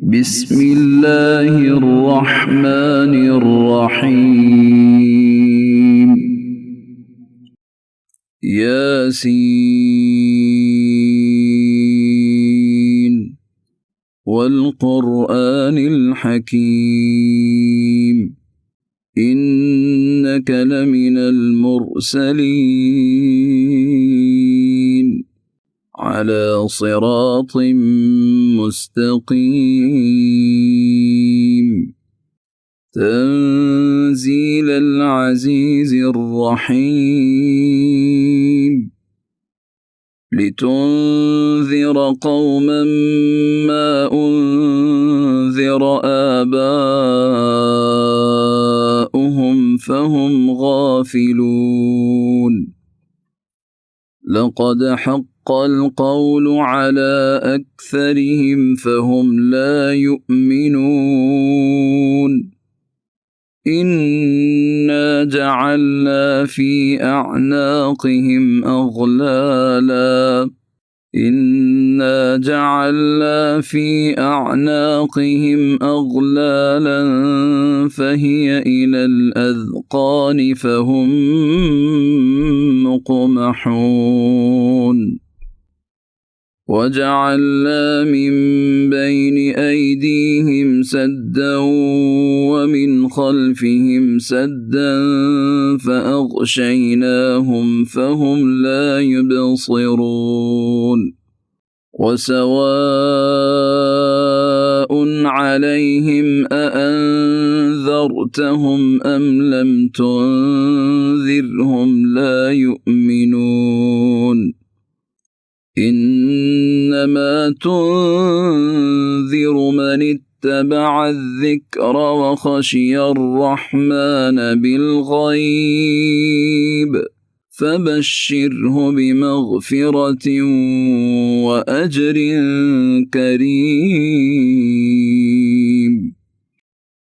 بسم الله الرحمن الرحيم. ياسين والقرآن الحكيم إنك لمن المرسلين على صراط مستقيم تنزيل العزيز الرحيم لتنذر قوما ما أنذر آباؤهم فهم غافلون لقد حق القول على أكثرهم فهم لا يؤمنون إنا جعلنا في أعناقهم أغلالا فهي إلى الأذقان فهم مقمحون وجعلنا من بين أيديهم سدا ومن خلفهم سدا فأغشيناهم فهم لا يبصرون وسواء عليهم أأنذرتهم أم لم تنذرهم لا يؤمنون إنما تنذر من اتبع الذكر وخشي الرحمن بالغيب فبشره بمغفرة وأجر كريم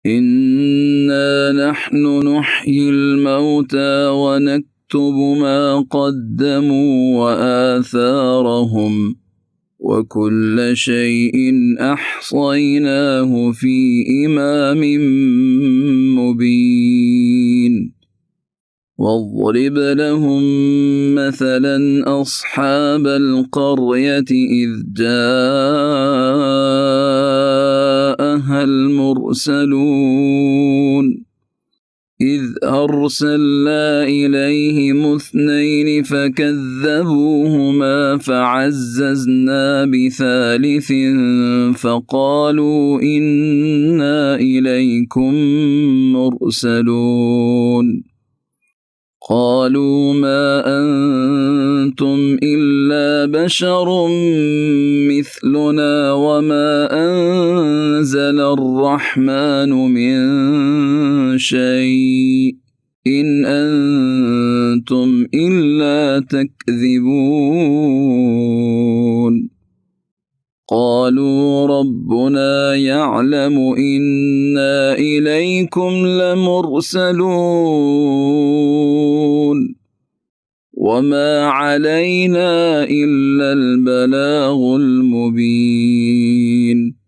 إنا نحن نحيي الموتى ونكتب ما قدموا وآثارهم وكل شيء أحصيناه في إمام مبين واضرب لهم مثلا أصحاب القرية إذ جاءها المرسلون إذ أرسلنا إليهم 2 فكذبوهما فعززنا ب3 فقالوا إنا إليكم مرسلون قالوا ما أنتم إلا بشر مثلنا وما أنزل الرحمن من شيء إن أنتم إلا تكذبون قالوا ربنا يعلم إنا إليكم لمرسلون وما علينا إلا البلاغ المبين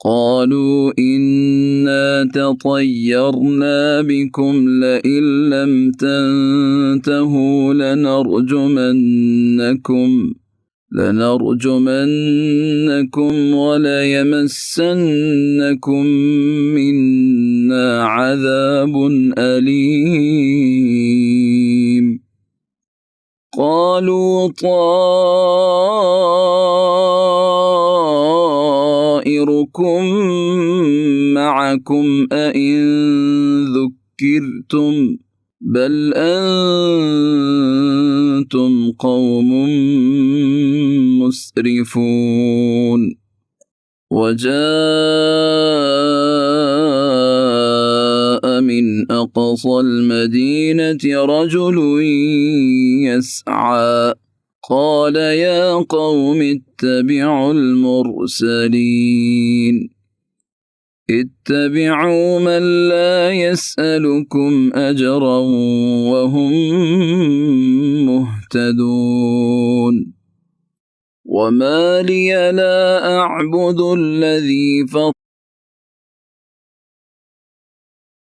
قالوا إنا تطيرنا بكم لئن لم تنتهوا لنرجمنكم وليمسنكم منا عذاب أليم قالوا طائركم معكم أئن ذكرتم بل أنتم قوم مسرفون وجاء من أقصى المدينة رجل يسعى قال يا قوم اتبعوا المرسلين اتبعوا من لا يسألكم أجرا وهم مهتدون وما لي لا أعبد الذي فطر